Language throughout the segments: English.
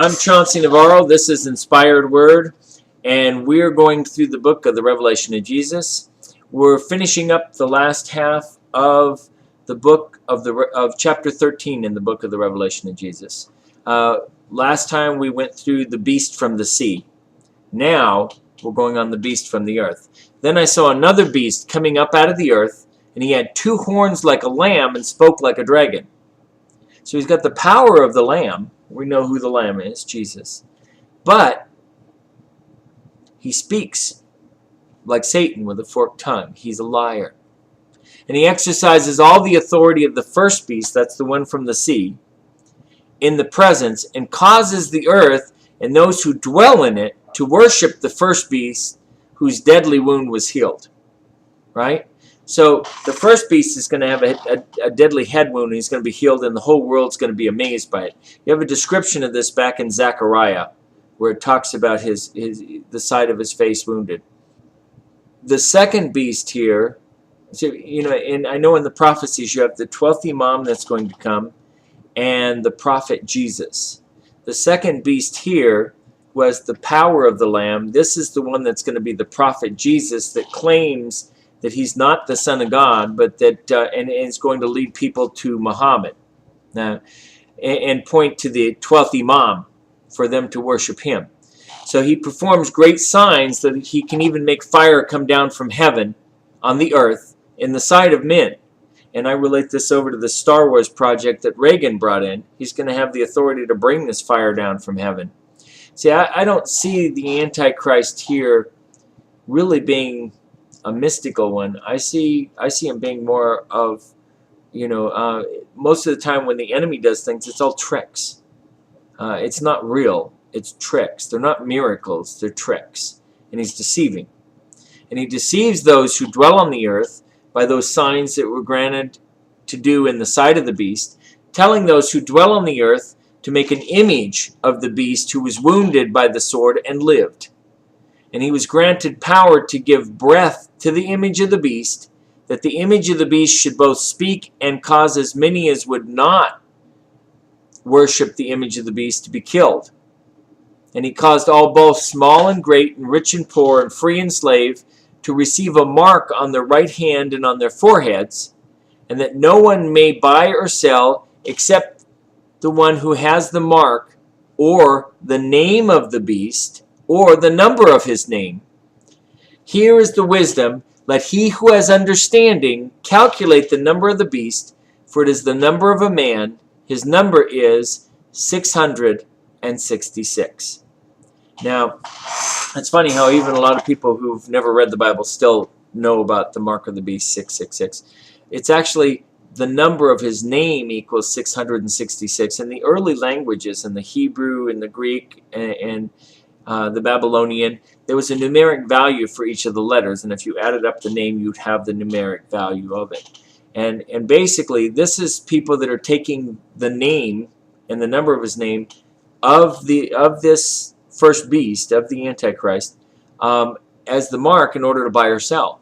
I'm Chauncey Navarro. This is Inspired Word, and we're going through the book of the Revelation of Jesus. We're finishing up the last half of the book of chapter 13 in the book of the Revelation of Jesus. Last time we went through the beast from the sea. Now we're going on the beast from the earth. Then I saw another beast coming up out of the earth, and he had two horns like a lamb and spoke like a dragon. So he's got the power of the lamb. We know who the lamb is, Jesus. But he speaks like Satan with a forked tongue. He's a liar. And he exercises all the authority of the first beast, that's the one from the sea, in the presence, and causes the earth and those who dwell in it to worship the first beast whose deadly wound was healed. Right? So the first beast is going to have a deadly head wound, and he's going to be healed, and the whole world's going to be amazed by it. You have a description of this back in Zechariah, where it talks about the side of his face wounded. The second beast here, so, and I know in the prophecies you have the 12th Imam that's going to come, and the prophet Jesus. The second beast here was the power of the Lamb. This is the one that's going to be the prophet Jesus that claims that he's not the Son of God, but that and is going to lead people to Muhammad, and point to the 12th Imam for them to worship him. So he performs great signs that he can even make fire come down from heaven on the earth in the sight of men. And I relate this over to the Star Wars project that Reagan brought in. He's going to have the authority to bring this fire down from heaven. See, I don't see the Antichrist here really being a mystical one. I see him being more of, most of the time when the enemy does things, it's all tricks. It's not real. It's tricks. They're not miracles. They're tricks. And he's deceiving. And he deceives those who dwell on the earth by those signs that were granted to do in the sight of the beast, telling those who dwell on the earth to make an image of the beast who was wounded by the sword and lived. And he was granted power to give breath to the image of the beast, that the image of the beast should both speak and cause as many as would not worship the image of the beast to be killed. And he caused all, both small and great, and rich and poor, and free and slave, to receive a mark on their right hand and on their foreheads, and that no one may buy or sell except the one who has the mark, or the name of the beast, or the number of his name. Here is the wisdom. Let he who has understanding calculate the number of the beast, for it is the number of a man. His number is 666. Now, it's funny how even a lot of people who've never read the Bible still know about the mark of the beast, 666. It's actually the number of his name equals 666. In the early languages, in the Hebrew, in the Greek, and the Babylonian, there was a numeric value for each of the letters, and if you added up the name, you'd have the numeric value of it. And basically, this is people that are taking the name and the number of his name of this first beast, of the Antichrist, as the mark in order to buy or sell.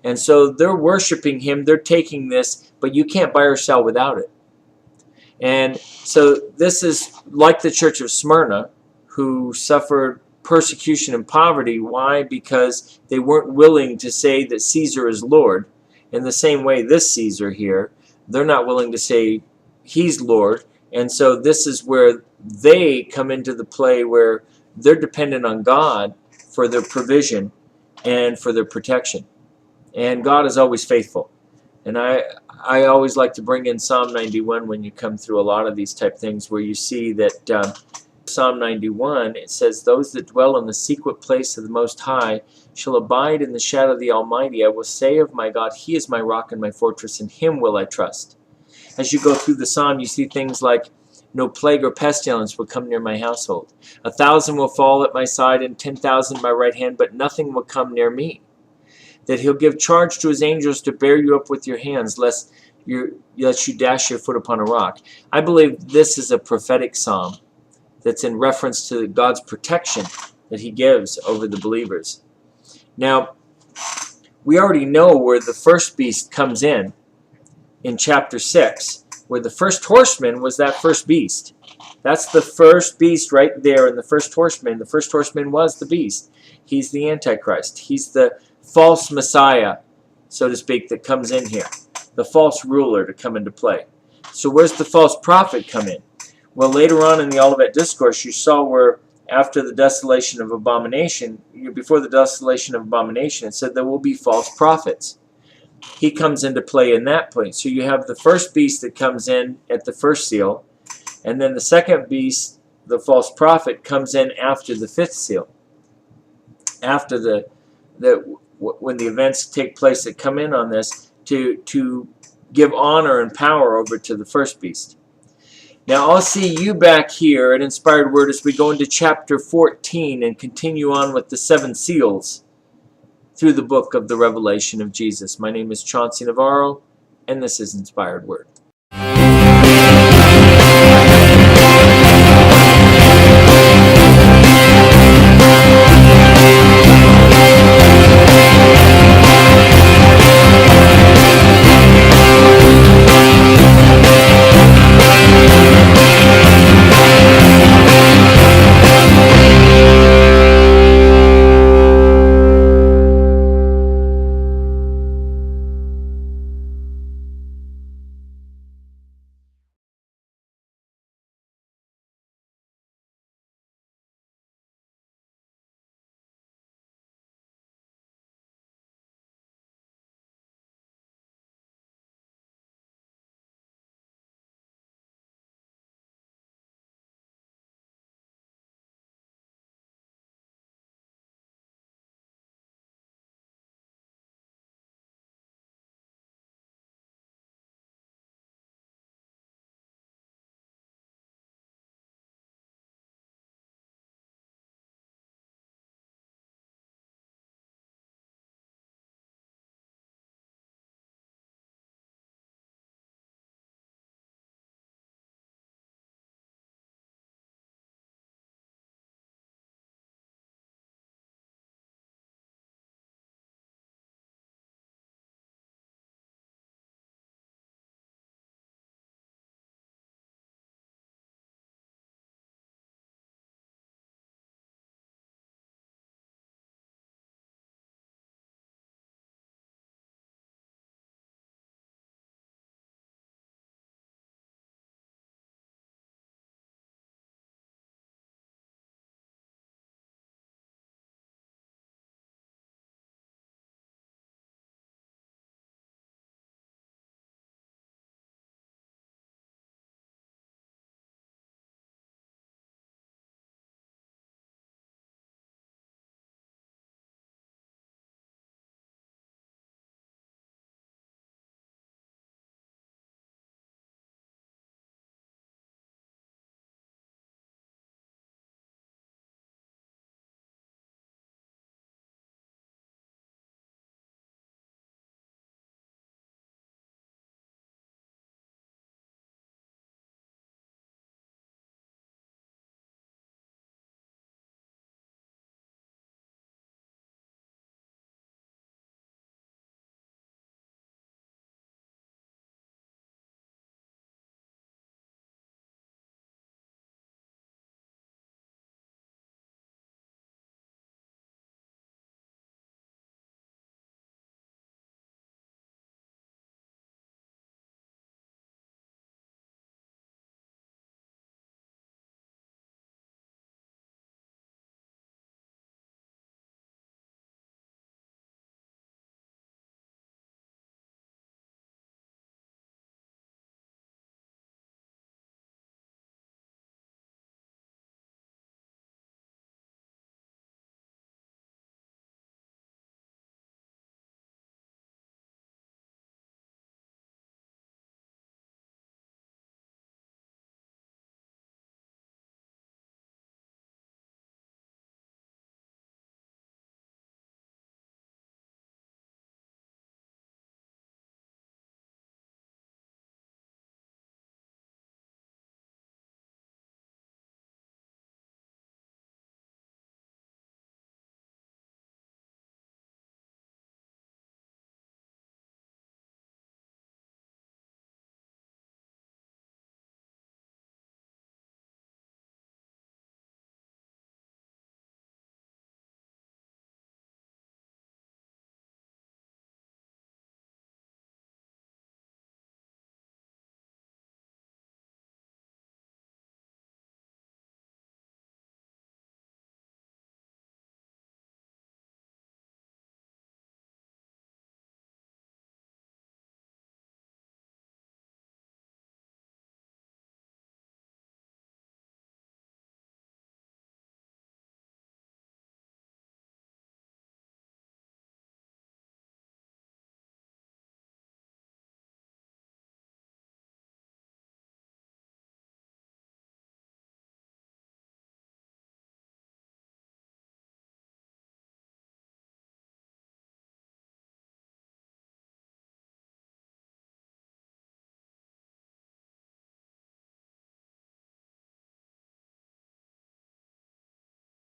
And so they're worshiping him, they're taking this, but you can't buy or sell without it. And so this is like the church of Smyrna, who suffered persecution and poverty. Why? Because they weren't willing to say that Caesar is Lord. In the same way, this Caesar here, they're not willing to say he's Lord. And so this is where they come into the play where they're dependent on God for their provision and for their protection. And God is always faithful. And I always like to bring in Psalm 91 when you come through a lot of these type things, where you see that Psalm 91, it says, "Those that dwell in the secret place of the Most High shall abide in the shadow of the Almighty. I will say of my God, He is my rock and my fortress, in Him will I trust." As you go through the psalm, you see things like, "No plague or pestilence will come near my household. 1,000 will fall at my side and 10,000 at my right hand, but nothing will come near me. That He'll give charge to His angels to bear you up with your hands, lest you dash your foot upon a rock." I believe this is a prophetic psalm that's in reference to God's protection that He gives over the believers. Now, we already know where the first beast comes in chapter 6, where the first horseman was that first beast. That's the first beast right there in the first horseman. The first horseman was the beast. He's the Antichrist. He's the false Messiah, so to speak, that comes in here. The false ruler to come into play. So where's the false prophet come in? Well, later on in the Olivet Discourse, you saw where after the desolation of abomination, before the desolation of abomination, it said there will be false prophets. He comes into play in that point. So you have the first beast that comes in at the first seal, and then the second beast, the false prophet, comes in after the fifth seal. After when the events take place that come in on this, to give honor and power over to the first beast. Now I'll see you back here at Inspired Word as we go into chapter 14 and continue on with the 7 seals through the book of the Revelation of Jesus. My name is Chauncey Navarro, and this is Inspired Word.